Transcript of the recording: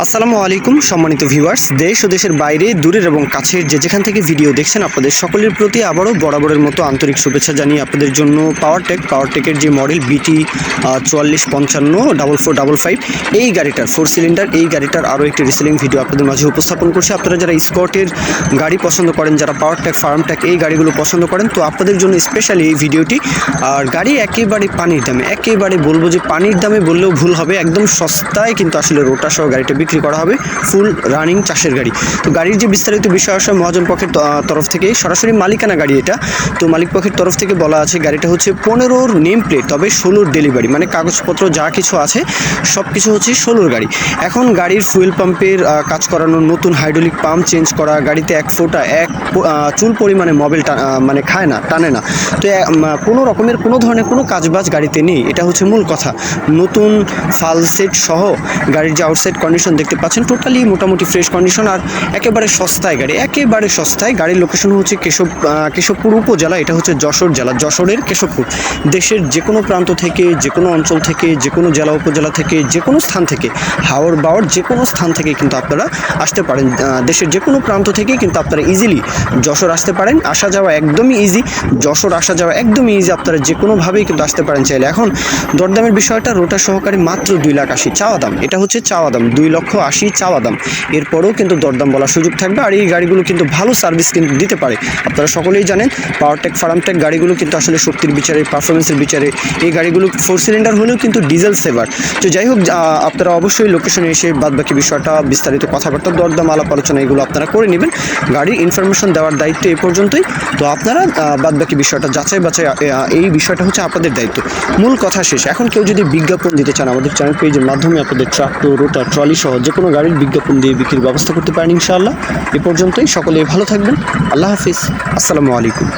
আসসালামু আলাইকুম সম্মানিত ভিউয়ার্স, দেশ ও দেশের বাইরে দূরের এবং কাছের যে যেখান থেকে ভিডিও দেখছেন আপনাদের সকলের প্রতি আবারও বরাবরের মতো আন্তরিক শুভেচ্ছা জানিয়ে আপনাদের জন্য পাওয়ারটেকের যে মডেল বিটি 4455 এই গাড়িটার 4 সিলিন্ডার এই গাড়িটার আরও একটি রিসেলিং ভিডিও আপনাদের মাঝে উপস্থাপন করছি। আপনারা যারা স্কটের গাড়ি পছন্দ করেন, যারা পাওয়ারটেক ফার্মটেক এই গাড়িগুলো পছন্দ করেন, তো আপনাদের জন্য স্পেশালি এই ভিডিওটি। আর গাড়ি একেবারে পানির দামে, একেবারে বলবো যে পানির দামে বললেও ভুল হবে, একদম সস্তায় কিন্তু আসলে রোটার সহ গাড়িটা বিক্রি করা হবে। ফুল রানিং চাষের গাড়ি। তো গাড়ির যে বিস্তারিত বিষয় আসে মহাজন পক্ষের তরফ থেকে, সরাসরি মালিকানা গাড়ি এটা, তো মালিক পক্ষের তরফ থেকে বলা আছে গাড়িটা হচ্ছে 15-র নেম প্লেট, তবে 16-র ডেলিভারি, মানে কাগজপত্র যা কিছু আছে সব কিছু হচ্ছে 16-র গাড়ি। এখন গাড়ির ফুয়েল পাম্পের কাজ করানো, নতুন হাইড্রোলিক পাম্প চেঞ্জ করা, গাড়িতে এক ফোঁটা চুল পরিমাণে মোবিল মানে খায় না, টানে না। তো কোনো রকমের কোনো ধরনের কোনো কাজবাজ গাড়িতে নেই, এটা হচ্ছে মূল কথা। নতুন ফাল সেট সহ গাড়ির যে আউটসাইড কন্ডিশন দেখতে পাচ্ছেন টোটালি মোটামুটি ফ্রেশ কন্ডিশন, আর একেবারে সস্তায় গাড়ি, একেবারে সস্তায়। গাড়ির লোকেশন হচ্ছে কেশবপুর উপজেলা, এটা হচ্ছে যশোর জেলা, যশোরের কেশবপুর। দেশের যে কোনো প্রান্ত থেকে, যে কোনো অঞ্চল থেকে, যে কোনো জেলা উপজেলা থেকে, যে কোনো স্থান থেকে, হাওর বাওয়ার যে কোনো স্থান থেকে কিন্তু আপনারা আসতে পারেন। দেশের যে কোনো প্রান্ত থেকে কিন্তু আপনারা ইজিলি যশোর আসতে পারেন। আসা যাওয়া একদমই ইজি, যশোর আসা যাওয়া একদমই ইজি, আপনারা যে কোনোভাবেই কিন্তু আসতে পারেন চাইলে। এখন দরদামের বিষয়টা, রোটার সহকারে মাত্র 2,80,000 চাওয়া দাম, এটা হচ্ছে চাওয়া দাম, 2,80,000 চাওয়া দাম। এরপরেও কিন্তু দরদাম বলার সুযোগ থাকবে। আর এই গাড়িগুলো কিন্তু ভালো সার্ভিস কিন্তু দিতে পারে। আপনারা সকলেই জানেন পাওয়ারটেক ফার্মটেক গাড়িগুলো কিন্তু আসলে শক্তির বিচারে, পারফরমেন্সের বিচারে এই গাড়িগুলো 4 সিলিন্ডার হলেও কিন্তু ডিজেল সেভার। তো যাই হোক, আপনারা অবশ্যই লোকেশনে এসে বাদবাকি বিষয়টা বিস্তারিত কথাবার্তা, দরদাম, আলাপ আলোচনা এগুলো আপনারা করে নেবেন। গাড়ির ইনফরমেশন দেওয়ার দায়িত্ব এ পর্যন্তই। তো আপনারা বাদবাকি বিষয়টা যাচাই বাছাই, এই বিষয়টা হচ্ছে আপনাদের দায়িত্ব। মূল কথা শেষ। এখন কেউ যদি বিজ্ঞাপন দিতে চান আমাদের চ্যানেল পেজের মাধ্যমে, আপনাদের ট্রাক্টর, রোটার, ট্রলি সহ যে কোনো গাড়ির বিজ্ঞাপন দিয়ে বিক্রির ব্যবস্থা করতে পারেন ইনশাআল্লাহ। এ পর্যন্তই, সকলে ভালো থাকবেন। আল্লাহ হাফিজ, আসসালামু আলাইকুম।